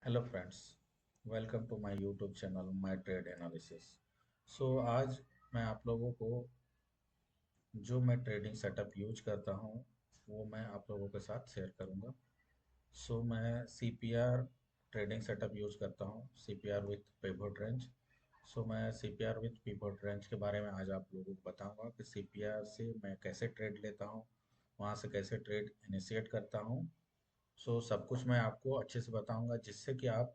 Hello friends, welcome to my YouTube channel my trade analysis. आज मैं आप लोगों को जो मैं ट्रेडिंग सेटअप यूज करता हूँ वो मैं आप लोगों के साथ शेयर करूँगा। मैं सीपीआर ट्रेडिंग सेटअप यूज करता हूँ, सीपीआर विथ पिवट रेंज। मैं सीपीआर विथ पिवट रेंज के बारे में आज आप लोगों को बताऊंगा कि सीपीआर से मैं कैसे ट्रेड लेता हूँ, वहाँ से कैसे ट्रेड इनिशिएट करता हूँ। सब कुछ मैं आपको अच्छे से बताऊंगा जिससे कि आप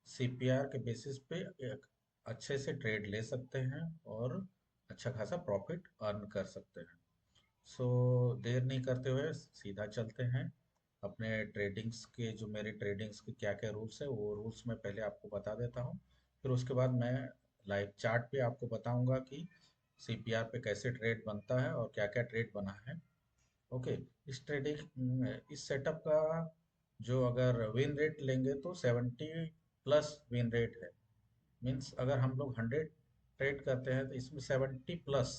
सीपीआर के बेसिस पे एक अच्छे से ट्रेड ले सकते हैं और अच्छा खासा प्रॉफिट अर्न कर सकते हैं। देर नहीं करते हुए सीधा चलते हैं अपने ट्रेडिंग्स के, जो मेरे ट्रेडिंग्स के क्या क्या रूल्स है वो रूल्स मैं पहले आपको बता देता हूँ। फिर उसके बाद मैं लाइव चार्ट पे आपको बताऊंगा कि सीपीआर पे कैसे ट्रेड बनता है और क्या क्या ट्रेड बना है। ओके। इस सेटअप का जो अगर विन रेट लेंगे तो 70+ विन रेट है। मीन्स अगर हम लोग 100 ट्रेड करते हैं तो इसमें 70+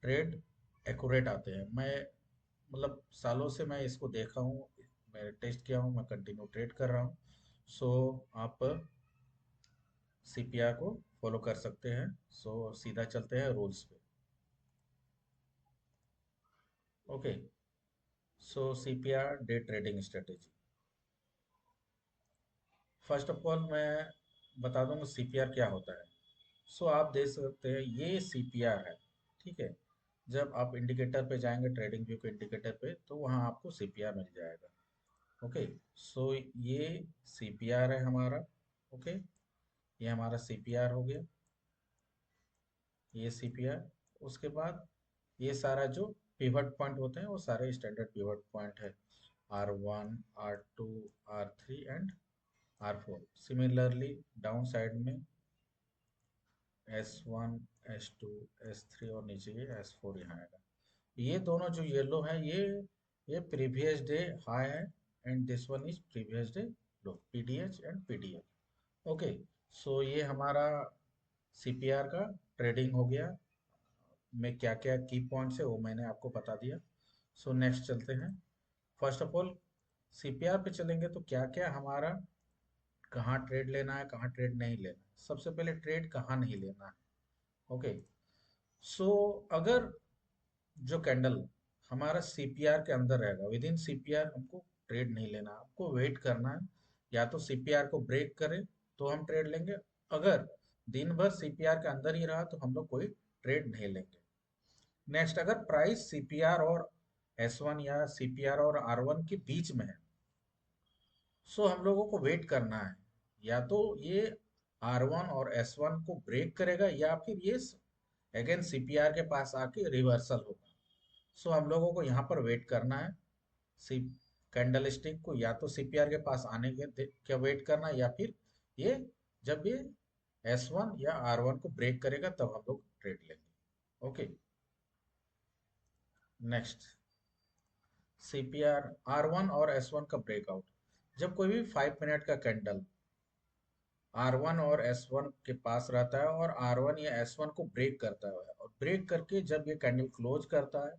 ट्रेड एक्यूरेट आते हैं। मैं मतलब सालों से मैं इसको देखा हूँ, मैं टेस्ट किया हूँ, मैं कंटिन्यू ट्रेड कर रहा हूँ। सो आप सीपीआर को फॉलो कर सकते हैं। सीधा चलते हैं रूल्स पे। Okay. CPR day trading strategy. First of all मैं बता दूंगा सीपीआर क्या होता है। आप देख सकते हैं ये सीपीआर है। ठीक है। जब आप इंडिकेटर पे जाएंगे, ट्रेडिंग व्यू के इंडिकेटर पे, तो वहाँ आपको सीपीआर मिल जाएगा। ओके। ये सीपीआर है हमारा। ओके। ये हमारा सीपीआर हो गया, ये सीपीआर। उसके बाद ये सारा जो पिवट पॉइंट होते हैं वो सारे स्टैंडर्ड पिवट पॉइंट है। R1, R2, R3 and R4। Similarly down side में S1, S2, S3 और नीचे ये S4 यहाँ आएगा। ये दोनों जो येलो है ये प्रीवियस डे हाई है and this one is previous day low, PDH and PDL. Okay. ये हमारा सीपीआर का ट्रेडिंग हो गया। में क्या क्या की पॉइंट्स है वो मैंने आपको बता दिया। नेक्स्ट चलते हैं। फर्स्ट ऑफ ऑल सीपीआर पे चलेंगे तो क्या क्या हमारा, कहाँ ट्रेड लेना है, कहाँ ट्रेड नहीं लेना है। सबसे पहले ट्रेड कहाँ नहीं लेना है। ओके। सो अगर जो कैंडल हमारा सीपीआर के अंदर रहेगा, विद इन सीपीआर हमको ट्रेड नहीं लेना, आपको वेट करना है। या तो सीपीआर को ब्रेक करे तो हम ट्रेड लेंगे। अगर दिन भर सीपीआर के अंदर ही रहा तो हम लोग कोई ट्रेड नहीं लेंगे। नेक्स्ट, अगर प्राइस सीपीआर और S1 या सीपीआर और R1 के बीच में है, हम लोगों को वेट करना है। या तो ये R1 और S1 को ब्रेक करेगा या फिर ये अगेन सीपीआर के पास आके रिवर्सल होगा। हम लोगों को यहाँ पर वेट करना है। सी कैंडल स्टिक को या तो सीपीआर के पास आने के क्या वेट करना है, या फिर ये जब ये S1 या R1 को ब्रेक करेगा तब हम लोग ट्रेड लेंगे। ओके। नेक्स्ट, सीपीआर R1 और S1 का ब्रेकआउट। जब कोई भी 5 मिनट का कैंडल R1 और S1 के पास रहता है और R1 या S1 को ब्रेक करता है और ब्रेक करके जब ये कैंडल क्लोज करता है,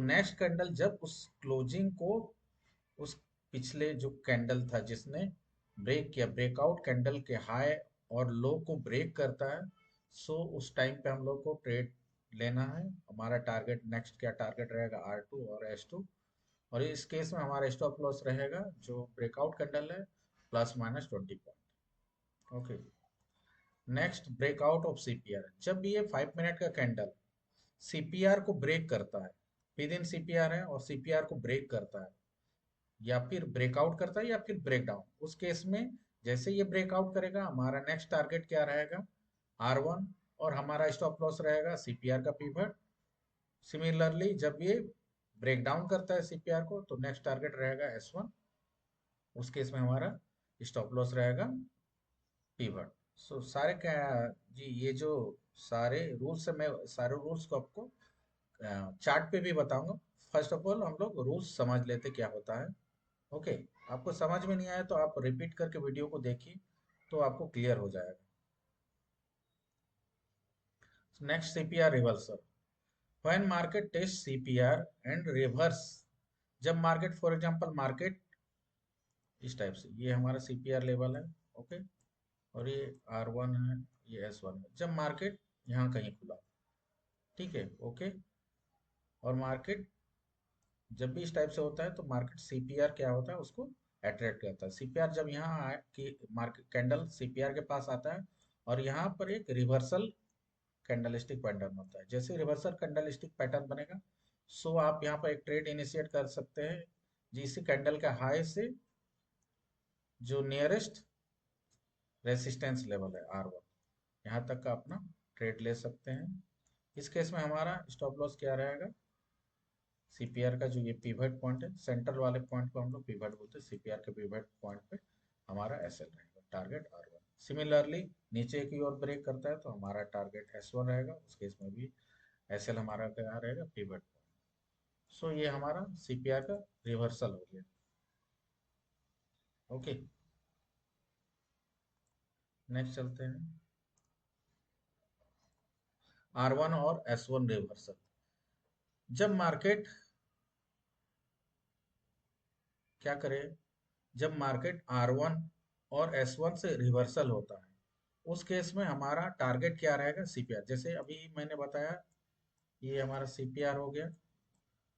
नेक्स्ट कैंडल जब उस क्लोजिंग को, उस पिछले जो कैंडल था जिसने ब्रेक किया, ब्रेकआउट कैंडल के हाई और लो को ब्रेक करता है, उस टाइम पे हम लोग को ट्रेड लेना है। हमारा टारगेट, नेक्स्ट क्या टारगेट रहेगा, R2 और S2। और इस केस में हमारा स्टॉप लॉस रहेगा जो ब्रेकआउट कैंडल है, ±20 point. Okay. Next, breakout of CPR. जब भी ये 5 मिनट का कैंडल सीपीआर को ब्रेक करता है, विद इन सीपीआर है और सीपीआर को ब्रेक करता है, या फिर ब्रेकआउट करता है या फिर ब्रेकडाउन, उस केस में जैसे ये ब्रेकआउट करेगा हमारा नेक्स्ट टारगेट क्या रहेगा, R1। और हमारा स्टॉप लॉस रहेगा सीपीआर का पिवट। सिमिलरली जब ये ब्रेकडाउन करता है सीपीआर को तो नेक्स्ट टारगेट रहेगा S1। उस केस में हमारा स्टॉप लॉस रहेगा पिवट। सारे क्या जी, ये जो सारे रूल्स है मैं सारे रूल्स को आपको चार्ट पे भी बताऊंगा। फर्स्ट ऑफ ऑल हम लोग रूल्स समझ लेते क्या होता है। ओके। आपको समझ में नहीं आया तो आप रिपीट करके वीडियो को देखिए तो आपको क्लियर हो जाएगा। Next, CPR reversal. When market test CPR and reverse. जब मार्केट, फॉर एग्जांपल मार्केट इस टाइप से ये हमारा सीपीआर लेवल है। ओके, और ये R1 है, ये S1 है जब मार्केट यहाँ कहीं खुला। ठीक है, ओके। और मार्केट जब भी इस टाइप से होता है तो मार्केट सीपीआर क्या होता है, उसको अट्रैक्ट करता है। सीपीआर जब यहाँ आए कि मार्केट कैंडल सीपीआर के पास आता है और यहाँ पर एक रिवर्सल कैंडलस्टिक पैटर्न होता है, जैसे रिवर्सल कैंडलस्टिक पैटर्न बनेगा सो आप यहाँ पर एक ट्रेड इनिशिएट कर सकते हैं जिस कैंडल का हाई से जो नियरेस्ट रेसिस्टेंस लेवल है R1, यहाँ तक का अपना ट्रेड ले सकते हैं। इस केस में हमारा स्टॉप लॉस क्या रहेगा, सीपीआर का जो ये पिवट पॉइंट है, सेंटर वाले पॉइंट को हम लोग पिवट बोलते हैं, सीपीआर के पिवट पॉइंट पे हमारा एसएल रहेगा, टारगेट R1। सिमिलरली नीचे की ओर ब्रेक करता है तो हमारा टारगेट S1 रहेगा, उस केस में भी एसएल हमारा क्या रहेगा, पिवट पॉइंट। सो ये हमारा सीपीआर का रिवर्सल हो गया। ओके, नेक्स्ट चलते हैं। R1 और S1 रिवर्सल, जब मार्केट क्या करे, जब मार्केट R1 और S1 से रिवर्सल होता है उस केस में हमारा टारगेट क्या रहेगा, सीपीआर। जैसे अभी मैंने बताया ये हमारा सीपीआर हो गया।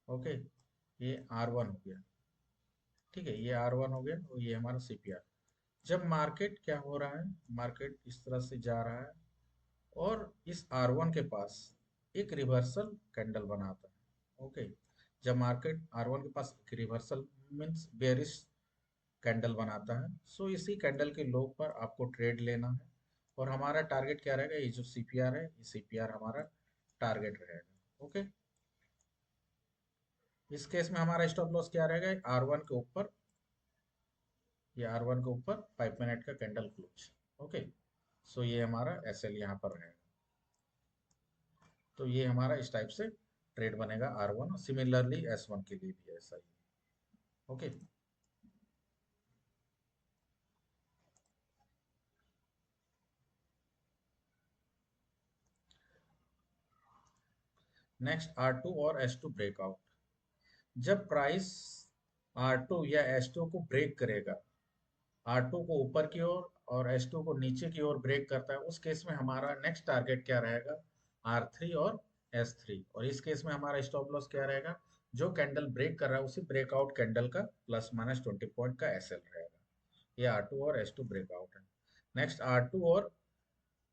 ओके, ये R1 हो गया। ठीक है, ये R1 हो गया और ये हमारा सीपीआर। जब मार्केट क्या हो रहा है, मार्केट इस तरह से जा रहा है और इस R1 के पास एक रिवर्सल कैंडल बनाता है। ओके, जब मार्केट R1 के पास एक रिवर्सल मीन्स बेरिश कैंडल बनाता है सो इसी कैंडल के लो पर आपको ट्रेड लेना है और हमारा टारगेट क्या रहेगा, ये जो सीपीआर है, ये सीपीआर हमारा टारगेट रहेगा। ओके, इस केस में हमारा स्टॉप लॉस क्या रहेगा, R1 के ऊपर, ये R1 के ऊपर 5 मिनट का कैंडल क्लोज। ओके, सो ये हमारा एसएल यहाँ पर रहेगा। तो ये हमारा इस टाइप से ट्रेड बनेगा R1, और सिमिलरली S1 के लिए भी ऐसा ही। ओके, नेक्स्ट R2 और S2 ब्रेकआउट, जब प्राइस R2 या S2 को ब्रेक करेगा, R2 को ऊपर की ओर और S2 को नीचे की ओर ब्रेक करता है, उस केस में हमारा नेक्स्ट टारगेट क्या रहेगा, R3 और S3। और इस केस में हमारा स्टॉप लॉस क्या रहेगा, जो कैंडल ब्रेक कर रहा है उसी ब्रेकआउट कैंडल का ±20 पॉइंट का एसएल रहेगा। ये R2 और S2 ब्रेकआउट है। नेक्स्ट R2 और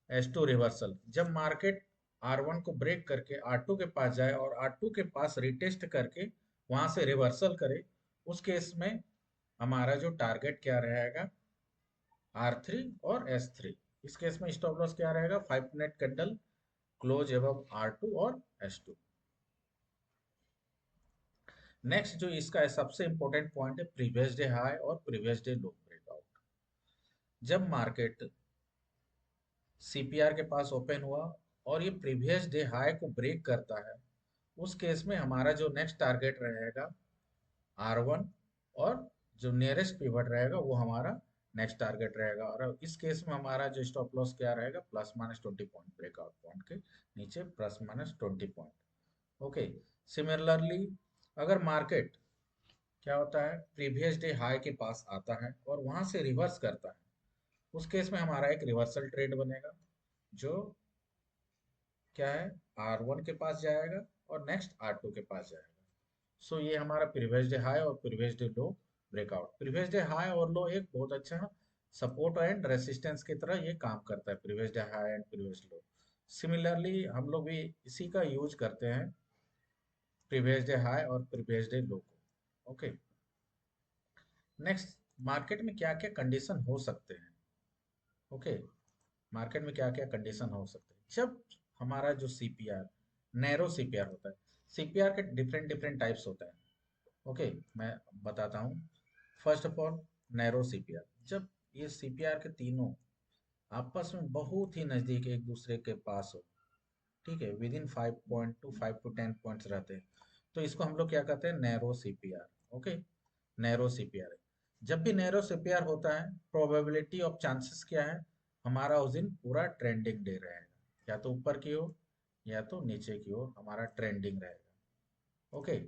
S2 रिवर्सल, जब मार्केट R1 को ब्रेक करके R2 के पास जाए और R2 के पास रिटेस्ट करके वहां से रिवर्सल करे, उस केस में हमारा जो टारगेट क्या रहेगा, R3 और S3। इस केस में स्टॉप लॉस क्या रहेगा, 5 मिनट कैंडल क्लोज एवं R2 और S2। नेक्स्ट जो इसका सबसे इंपॉर्टेंट पॉइंट है, प्रीवियस डे हाई और प्रीवियस डे लो ब्रेकआउट। जब मार्केट सीपीआर के पास ओपन हुआ और ये प्रीवियस डे हाई को ब्रेक करता है, उस केस में हमारा जो नेक्स्ट टारगेट रहेगा R1, और जो नियरेस्ट पिवट रहेगा वो हमारा नेक्स्ट टारगेट रहेगा। और इस केस में हमारा जो स्टॉप लॉस क्या रहेगा, ±20 पॉइंट, ब्रेकआउट पॉइंट के नीचे ±20 पॉइंट। ओके, सिमिलरली अगर मार्केट क्या होता है, प्रीवियस डे हाई के पास आता है और वहां से रिवर्स करता है, उस केस में हमारा एक रिवर्सल ट्रेड बनेगा जो क्या है, R1 के पास जाएगा और नेक्स्ट R2 के पास जाएगा। सो ये हमारा प्रीवियस डे हाई और प्रीवियस डे लो ब्रेकआउट। प्रीवियस डे हाई और लो एक बहुत अच्छा सपोर्ट एंड रेसिस्टेंस की तरह ये काम करता है, previous day high and previous low. Similarly हम लोग भी इसी का यूज करते हैं, प्रीवियस डे हाई और प्रीवियस डे लो को। ओके, नेक्स्ट, मार्केट में क्या क्या कंडीशन हो सकते हैं। ओके, मार्केट में क्या क्या कंडीशन हो सकते हैं जब हमारा जो सीपीआर, नैरो सीपीआर होता है। सीपीआर के डिफरेंट डिफरेंट टाइप्स होते हैं। ओके, मैं बताता हूँ। First of all, narrow CPR, जब ये सीपीआर के तीनों आपस में बहुत ही नजदीक एक दूसरे के पास हो, ठीक है, विद इन 5 to 10 पॉइंट्स रहते हैं, तो इसको हम लोग क्या कहते हैं, narrow CPR. Okay, narrow CPR है। जब भी नैरो सीपीआर होता है, प्रोबेबिलिटी ऑफ चांसेस क्या है, हमारा उस दिन पूरा ट्रेंडिंग डे रहेगा, या तो ऊपर की ओर या तो नीचे की ओर हमारा ट्रेंडिंग रहेगा। ओके,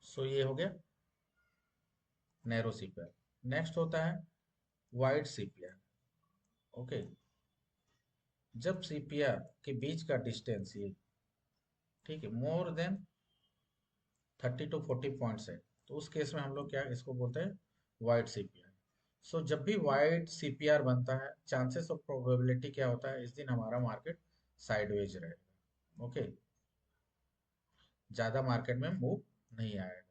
सो ये हो गया। Narrow CPR. नेक्स्ट होता है वाइड सीपीआर। ओके, जब सीपीआर के बीच का डिस्टेंस ये, ठीक है, मोर देन 30 to 40 पॉइंट्स है, तो उस केस में हम लोग क्या इसको बोलते हैं, वाइड सीपीआर। सो जब भी वाइड सीपीआर बनता है, चांसेस ऑफ प्रोबेबिलिटी क्या होता है, इस दिन हमारा मार्केट साइडवेज रहेगा। ओके, ज्यादा मार्केट में मूव नहीं आएगा।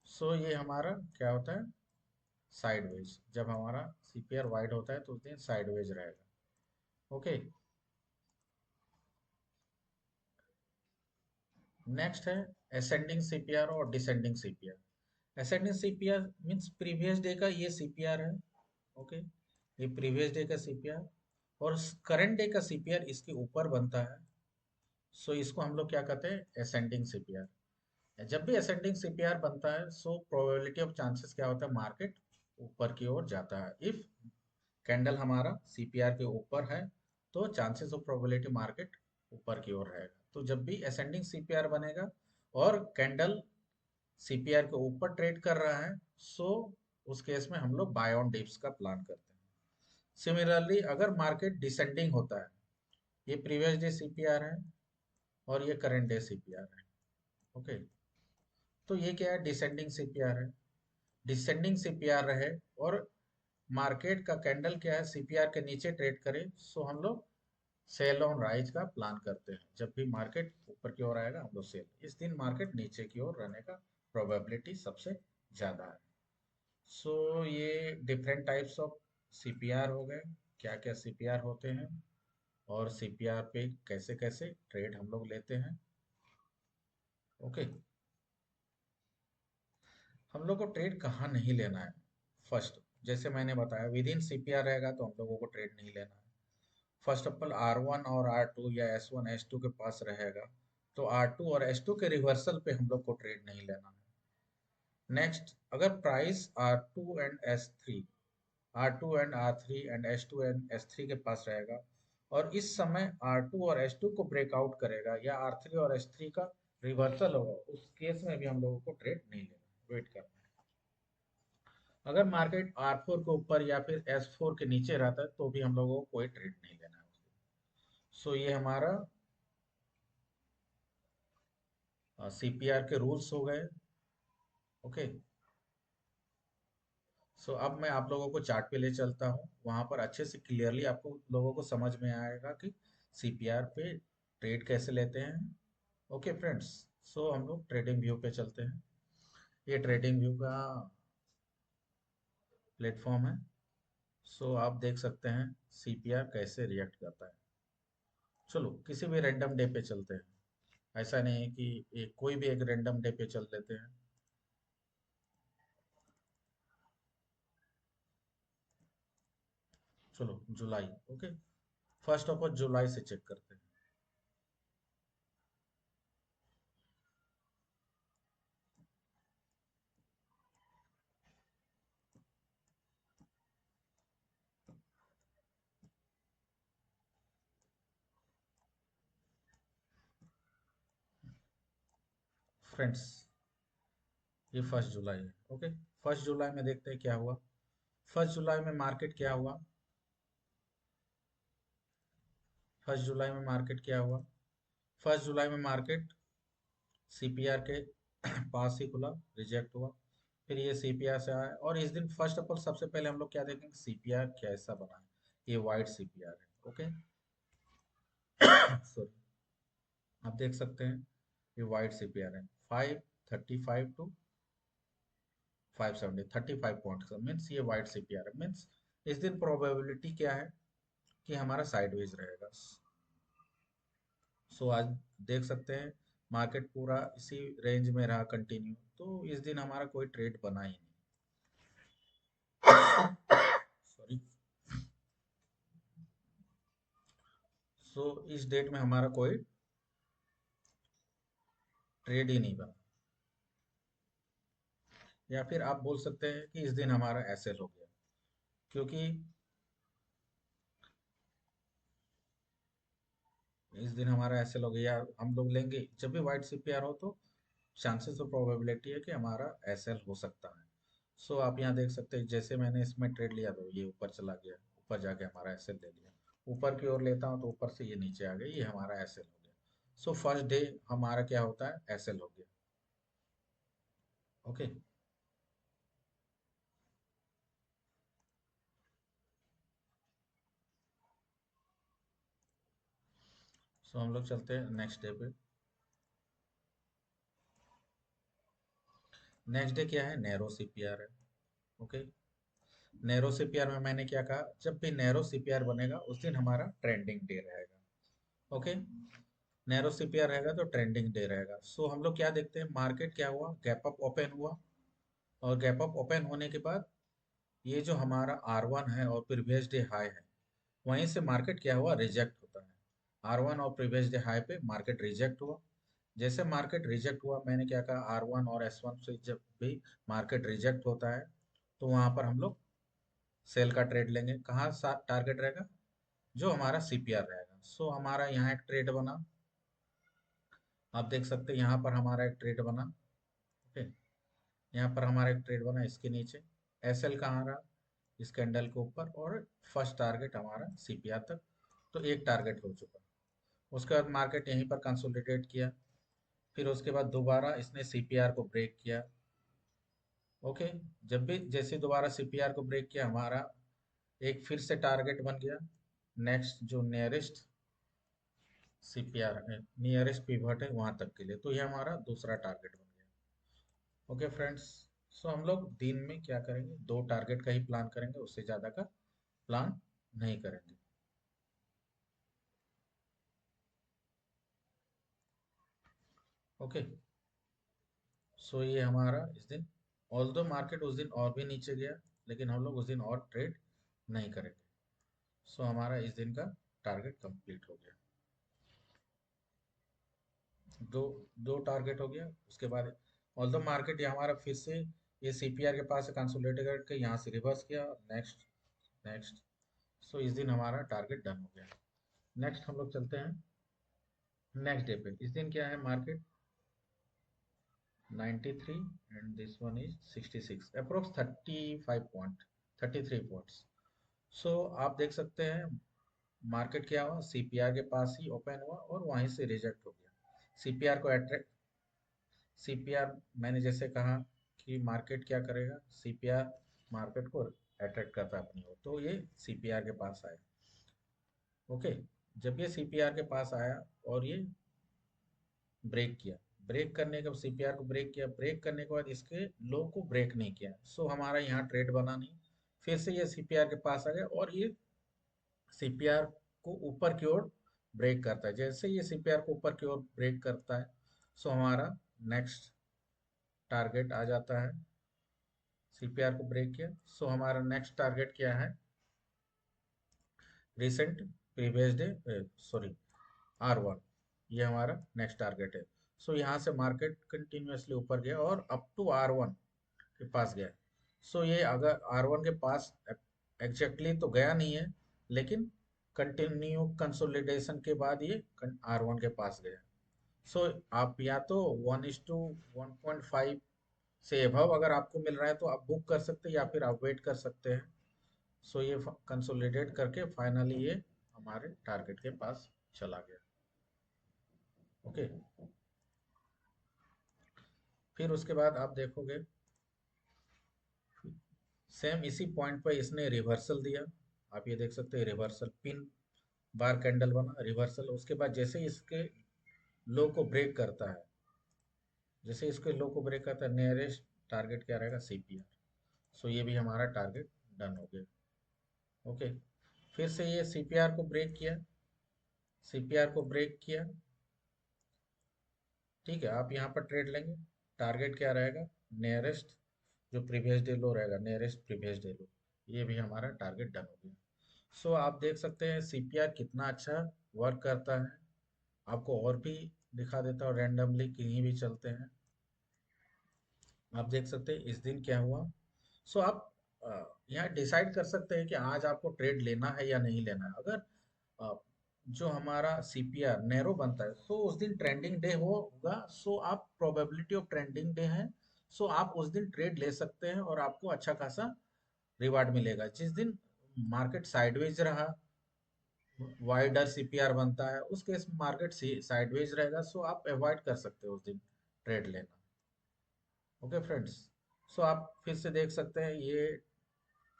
सो ये हमारा क्या होता है, साइडवेज। जब हमारा सीपीआर वाइड होता है तो उस दिन साइडवेज रहेगा। ओके, नेक्स्ट है असेंडिंग सीपीआर और descending CPR. Ascending CPR means previous day का ये सीपीआर है। ओके, ये प्रीवियस डे का सीपीआर और करंट डे का सीपीआर इसके ऊपर बनता है। सो इसको हम लोग क्या कहते हैं, असेंडिंग सीपीआर। जब भी असेंडिंग सीपीआर बनता है, सो प्रोबेबिलिटी ऑफ चांसेस क्या होता है, मार्केट ऊपर की ओर जाता है। इफ कैंडल हमारा सीपीआर के ऊपर है तो चांसेस ऑफ प्रोबेबिलिटी मार्केट ऊपर की ओर रहेगा। तो जब भी असेंडिंग सीपीआर बनेगा और कैंडल सीपीआर के ऊपर ट्रेड कर रहा है, सो उस केस में हम लोग बाय ऑन डिप्स का प्लान करते हैं। सिमिलरली अगर मार्केट डिसेंडिंग होता है, ये प्रीवियस डे सीपीआर है और ये करंट डे सीपीआर है। ओके, तो ये क्या है, डिसेंडिंग सीपीआर है। डिसेंडिंग सीपीआर रहे और मार्केट का कैंडल क्या है, सीपीआर के नीचे ट्रेड करे, सो हम लोग सेल ऑन राइज का प्लान करते हैं। जब भी मार्केट ऊपर की ओर आएगा हम लोग सेल, इस दिन मार्केट नीचे की ओर रहने का प्रोबेबिलिटी सबसे ज्यादा है। सो ये डिफरेंट टाइप्स ऑफ सीपीआर हो गए, क्या क्या सीपीआर होते हैं और सीपीआर पे कैसे कैसे ट्रेड हम लोग लेते हैं। ओके, हम लोग को ट्रेड कहाँ नहीं लेना है। फर्स्ट, जैसे मैंने बताया, विद इन सीपीआर रहेगा तो हम लोगों को ट्रेड नहीं लेना है। फर्स्ट ऑफ ऑल R1 और R2 या S1 S2 के पास रहेगा तो R2 और S2 के रिवर्सल पे हम लोग को ट्रेड नहीं लेना है। नेक्स्ट, अगर price R2 and S3, R2 and R3 and S2 and S3 के पास रहेगा और इस समय R2 और S2 को ब्रेकआउट करेगा या R3 और S3 का रिवर्सल होगा, उस केस में भी हम लोगों को ट्रेड नहीं लेना, वेट करना है। अगर मार्केट R4 के ऊपर या फिर S4 के नीचे रहता है तो भी हम लोगों को कोई ट्रेड नहीं लेना है। सो ये हमारा सीपीआर के रूल्स हो गए। ओके, सो अब मैं आप लोगों को चार्ट पे ले चलता हूँ, वहां पर अच्छे से क्लियरली आपको लोगों को समझ में आएगा कि सीपीआर पे ट्रेड कैसे लेते हैं। ओके फ्रेंड्स, सो हम लोग ट्रेडिंग व्यू पे चलते हैं। ये ट्रेडिंग व्यू का प्लेटफॉर्म है। सो आप देख सकते हैं सीपीआर कैसे रिएक्ट करता है। चलो किसी भी रैंडम डे पे चलते हैं, ऐसा नहीं है कि कोई भी एक रैंडम डे पे चल लेते हैं। चलो जुलाई, ओके, फर्स्ट ऑफ ऑल जुलाई से चेक करते हैं। फ्रेंड्स, ये फर्स्ट जुलाई है। ओके, फर्स्ट जुलाई में देखते हैं क्या हुआ। फर्स्ट जुलाई में मार्केट क्या हुआ, फर्स्ट जुलाई में मार्केट क्या हुआ, फर्स्ट जुलाई में मार्केट सीपीआर के पास ही खुला, रिजेक्ट हुआ। फिर ये सीपीआर से आया और इस दिन फर्स्ट ऑफ ऑल सबसे पहले हम लोग क्या देखेंगे, सीपीआर कैसा बना है। ये वाइट सीपीआर है। ओके, सॉरी, आप देख सकते हैं ये वाइट सीपीआर है। 535 टू 570, 35 पॉइंट का मीन्स ये वाइट सीपीआर है। मीन्स इस दिन प्रोबेबिलिटी क्या है कि हमारा साइडवेज रहेगा। सो आज देख सकते हैं मार्केट पूरा इसी रेंज में रहा कंटिन्यू, तो इस दिन हमारा कोई ट्रेड बना ही नहीं। सॉरी। सो इस डेट में हमारा कोई ट्रेड ही नहीं बना, या फिर आप बोल सकते हैं कि इस दिन हमारा एसएल हो गया, क्योंकि इस दिन हमारा एसएल हो गया। हम लोग लेंगे जब भी वाइट सीपीआर हो तो चांसेस और प्रोबेबिलिटी है कि हमारा एसएल हो सकता है। सो आप यहाँ देख सकते हैं, जैसे मैंने इसमें ट्रेड लिया तो ये ऊपर चला गया, ऊपर जाके हमारा एसएल ले लिया, ऊपर की ओर लेता हूँ तो ऊपर से ये नीचे आ गया, ये हमारा एसएल हो गया। सो फर्स्ट डे हमारा क्या होता है, एसएल हो गया। ओके। सो हम लोग चलते हैं नेक्स्ट डे पे। नेक्स्ट डे क्या है, नैरो सीपीआर है। ओके। नैरो सीपीआर में मैंने क्या कहा, जब भी नैरो सीपीआर बनेगा उस दिन हमारा ट्रेंडिंग डे रहेगा। ओके। नैरो सीपीआर रहेगा तो ट्रेंडिंग डे रहेगा। सो हम लोग क्या देखते हैं, मार्केट क्या हुआ, गैप अप ओपन हुआ, और गैप अप ओपन होने के बाद ये जो हमारा R1 है और प्रीवियस डे हाई है, वहीं से मार्केट क्या हुआ, रिजेक्ट होता है। R1 और प्रीवियस डे हाई पे मार्केट रिजेक्ट हुआ। जैसे मार्केट रिजेक्ट हुआ, मैंने क्या कहा, R1 और S1 से जब भी मार्केट रिजेक्ट होता है तो वहां पर हम लोग सेल का ट्रेड लेंगे। कहाँ सा टारगेट रहेगा, जो हमारा सीपीआर रहेगा। सो हमारा यहाँ एक ट्रेड बना, आप देख सकते हैं यहाँ पर हमारा एक ट्रेड बना। ओके। यहाँ पर हमारा एक ट्रेड बना इसके नीचे, एसएल कहाँ रहा, इस कैंडल के ऊपर, और फर्स्ट टारगेट हमारा सीपीआर तक, तो एक टारगेट हो चुका। उसके बाद मार्केट यहीं पर कंसोलिडेट किया, फिर उसके बाद दोबारा इसने सीपीआर को ब्रेक किया। ओके। जब भी जैसे दोबारा सीपीआर को ब्रेक किया, हमारा एक फिर से टारगेट बन गया, नेक्स्ट जो नियरेस्ट सीपीआर है, नियरेस्ट पिवट है वहां तक के लिए, तो ये हमारा दूसरा टारगेट बन गया। Okay friends. सो हम लोग दिन में क्या करेंगे, दो टारगेट का ही प्लान करेंगे, उससे ज़्यादा का प्लान नहीं करेंगे। ओके। सो ये हमारा इस दिन, ऑल्दो मार्केट उस दिन और भी नीचे गया, लेकिन हम लोग उस दिन और ट्रेड नहीं करेंगे। सो हमारा इस दिन का टारगेट कंप्लीट हो गया। दो दो टारगेट हो गया। उसके बाद ऑल्दो मार्केट ये हमारा फिर से ये सीपीआर के पास कंसोलिडेट करके यहाँ से रिवर्स किया, नेक्स्ट नेक्स्ट। सो इस दिन हमारा टारगेट डन हो गया। नेक्स्ट हम लोग चलते हैं नेक्स्ट डे पे। इस दिन क्या है, market 93 and this one is 66, approx 35 point, 33 points. So आप देख सकते हैं मार्केट क्या हुआ, सीपीआर के पास ही ओपन हुआ और वहीं से रिजेक्ट हो गया। सीपीआर को अट्रैक्ट, सीपीआर मैंने जैसे कहा कि मार्केट क्या करेगा, सीपीआर मार्केट को अट्रैक्ट करता है अपनी ओर, तो ये सीपीआर के पास आया। ओके। जब ये सीपीआर के पास आया और ये ब्रेक किया, ब्रेक करने के सीपीआर को ब्रेक किया, ब्रेक करने के बाद इसके लो को ब्रेक नहीं किया, सो हमारा यहाँ ट्रेड बना नहीं। फिर से ये सीपीआर के पास आ गया और ये सीपीआर को ऊपर की ओर ब्रेक करता है। जैसे ये सीपीआर को ऊपर की ओर ब्रेक करता है, सो हमारा नेक्स्ट टारगेट आ जाता है, सीपीआर को ब्रेक किया, सो हमारा नेक्स्ट टारगेट क्या है, recent previous day, sorry, R1, ये हमारा नेक्स्ट टारगेट है। सो यहाँ से मार्केट कंटिन्यूअसली ऊपर गया और अप टू R1 के पास गया। सो ये अगर R1 के पास एग्जैक्टली तो गया नहीं है, लेकिन कंटिन्यू कंसोलिडेशन के बाद ये R1 के पास गया। सो आप या तो 1:1.5 से एभव अगर आपको मिल रहा है तो आप बुक कर सकते हैं, या फिर आप वेट कर सकते हैं। सो ये कंसोलिडेट करके फाइनली ये हमारे टारगेट के पास चला गया। ओके। फिर उसके बाद आप देखोगे सेम इसी पॉइंट पर इसने रिवर्सल दिया, आप ये देख सकते हैं, रिवर्सल पिन बार कैंडल बना, रिवर्सल। उसके बाद जैसे ही इसके लो को ब्रेक करता है, जैसे इसके लो को ब्रेक करता है, नियरेस्ट टारगेट क्या रहेगा, सीपीआर। सो ये भी हमारा टारगेट डन हो गया। ओके। फिर से ये सीपीआर को ब्रेक किया, सीपीआर को ब्रेक किया, ठीक है, आप यहाँ पर ट्रेड लेंगे। टारगेट क्या रहेगा, नियरेस्ट जो प्रीवियस डे लो रहेगा, नियरेस्ट प्रीवियस डे लो, ये भी हमारा टारगेट डन हो गया। सो आप देख सकते हैं सीपीआर कितना अच्छा वर्क करता है। आपको और भी दिखा देता हूँ, रैंडमली कहीं भी चलते हैं, आप देख सकते हैं इस दिन क्या हुआ। सो आप यहाँ डिसाइड कर सकते हैं कि आज आपको ट्रेड लेना है या नहीं लेना है। अगर जो हमारा सीपीआर नैरो बनता है, सो उस दिन ट्रेंडिंग डे होगा, सो आप प्रोबेबिलिटी ऑफ ट्रेंडिंग डे है, सो आप उस दिन ट्रेड ले सकते हैं और आपको अच्छा खासा रिवार्ड मिलेगा। जिस दिन मार्केट साइडवेज रहा, वाइडर सीपीआर बनता है, उस केस में मार्केट साइडवेज रहेगा, सो आप अवॉइड कर सकते हो उस दिन ट्रेड लेना। ओके फ्रेंड्स, सो आप फिर से देख सकते हैं ये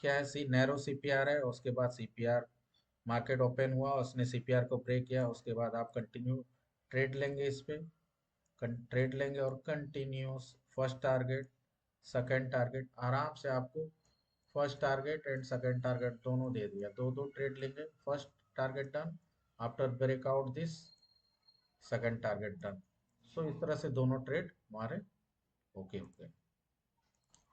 क्या है, सी नैरो सीपीआर है, उसके बाद सीपीआर मार्केट ओपन हुआ, उसने सीपीआर को ब्रेक किया, उसके बाद आप कंटिन्यू ट्रेड लेंगे इस पे, ट्रेड लेंगे और continuous first target second target, आराम से आपको first target and second target दोनों दे दिया, दो दो ट्रेड लेंगे, first target done, after breakout this second target done. So इस तरह से दोनों ट्रेड हमारे ओके हो गए।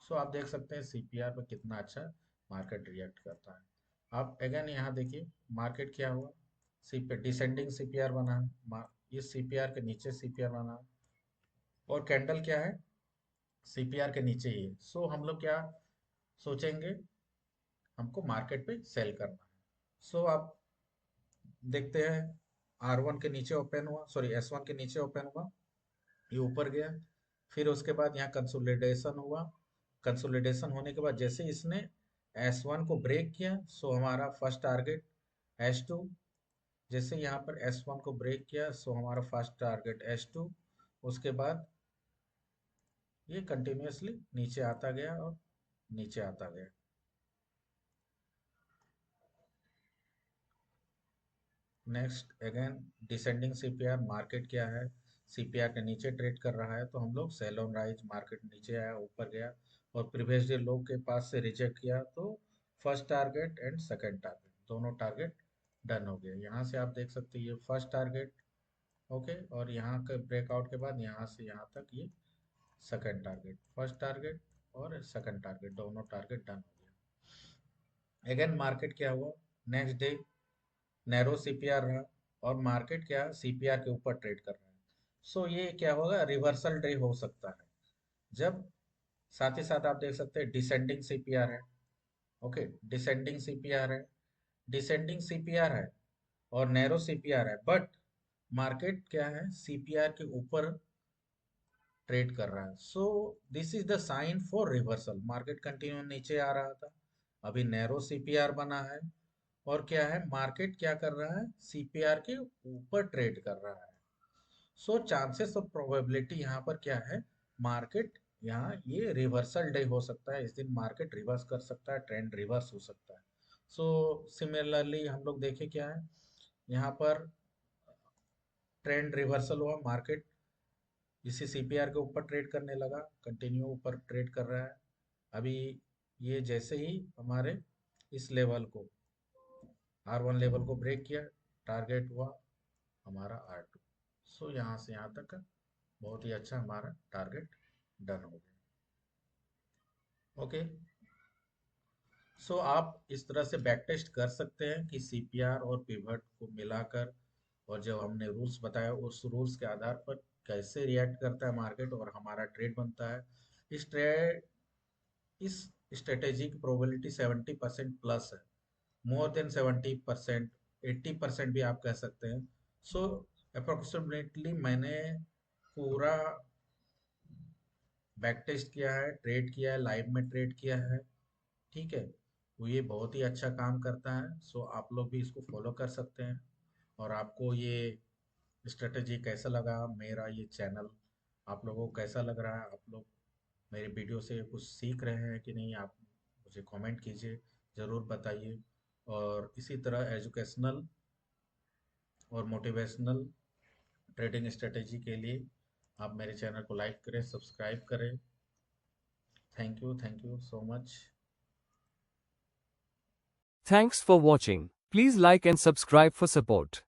सो आप देख सकते हैं सीपीआर पे कितना अच्छा मार्केट रिएक्ट करता है। आप अगेन यहाँ देखिए मार्केट क्या हुआ, सीपी डिसेंडिंग सीपीआर बना है, इस सीपीआर के नीचे सीपीआर बना है, और कैंडल क्या है, सीपीआर के नीचे ही है। सो हम लोग क्या सोचेंगे, हमको मार्केट पे सेल करना है। सो आप देखते हैं आर वन के नीचे ओपन हुआ, सॉरी एस वन के नीचे ओपन हुआ, ये ऊपर गया, फिर उसके बाद यहाँ कंसोलिडेशन हुआ, कंसोलिडेशन होने के बाद जैसे इसने एस वन को ब्रेक किया, सो हमारा फर्स्ट टारगेट एस टू, जैसे यहाँ पर एस वन को ब्रेक किया, सो हमारा फर्स्ट टारगेट एस टू, उसके बाद ये कंटिन्यूसली नीचे आता गया और नीचे आता गया। Next again descending CPR, market क्या है, सीपीआर के नीचे ट्रेड कर रहा है, तो हम लोग सेल ऑन राइज, मार्केट नीचे आया ऊपर गया और प्रीवियस डे लो के पास से रिजेक्ट किया, तो first target and second target दोनों टारगेट डन हो गया। यहाँ से आप देख सकते हैं ये फर्स्ट टारगेट ओके, और यहाँ के ब्रेकआउट के बाद यहाँ से यहाँ तक ये सेकंड टारगेट, फर्स्ट टारगेट और सेकंड टारगेट दोनों टारगेट डन हो गया। अगेन मार्केट क्या हुआ, नेक्स्ट डे नैरो सीपीआर रहा और मार्केट क्या सीपीआर के ऊपर ट्रेड कर रहा है। सो ये क्या होगा, रिवर्सल डे हो सकता है, जब साथ ही साथ आप देख सकते हैं डिसेंडिंग सीपीआर है, ओके डिसेंडिंग सीपीआर है, डिसेंडिंग सीपीआर है और नैरो सीपीआर है, बट मार्केट क्या है सीपीआर के ऊपर ट्रेड कर रहा है। So this is the sign for reversal, market continue नीचे आ रहा था, अभी नैरो सीपीआर बना है और क्या है मार्केट क्या कर रहा है सीपीआर के ऊपर ट्रेड कर रहा है। सो चांसेस ऑफ प्रोबेबिलिटी यहाँ पर क्या है, मार्केट यहाँ ये रिवर्सल डे हो सकता है, इस दिन मार्केट रिवर्स कर सकता है, ट्रेंड रिवर्स हो सकता है। सो सिमिलरली हम लोग देखें क्या है, यहाँ पर ट्रेंड रिवर्सल हुआ, मार्केट इसी सीपीआर के ऊपर ट्रेड करने लगा, कंटिन्यू ऊपर ट्रेड कर रहा है। अभी ये जैसे ही हमारे इस लेवल को आर वन लेवल को ब्रेक किया, टारगेट हुआ हमारा आर टू, सो यहाँ से यहाँ तक का बहुत ही अच्छा हमारा टारगेट डन हो गया। ओके, सो आप इस तरह से बैक टेस्ट कर सकते हैं कि सीपीआर और पिवट को मिलाकर, और जब हमने रूल्स बताया उस रूल्स के आधार पर कैसे रिएक्ट करता है मार्केट और हमारा ट्रेड बनता है। इस ट्रेड इस स्ट्रेटेजी की प्रोबेबिलिटी 70% प्लस है, मोर देन 70%, 80% भी आप कह सकते हैं। सो अप्रोक्सीमेटली मैंने पूरा बैक टेस्ट किया है, ट्रेड किया है, लाइव में ट्रेड किया है, ठीक है, तो ये बहुत ही अच्छा काम करता है। सो आप लोग भी इसको फॉलो कर सकते हैं। और आपको ये स्ट्रेटजी कैसा लगा, मेरा ये चैनल आप लोगों को कैसा लग रहा है, आप लोग मेरे वीडियो से कुछ सीख रहे हैं कि नहीं, आप मुझे कमेंट कीजिए, ज़रूर बताइए। और इसी तरह एजुकेशनल और मोटिवेशनल ट्रेडिंग स्ट्रेटेजी के लिए आप मेरे चैनल को लाइक करें, सब्सक्राइब करें। Thank you so much. Thanks for watching. Please like and subscribe for support.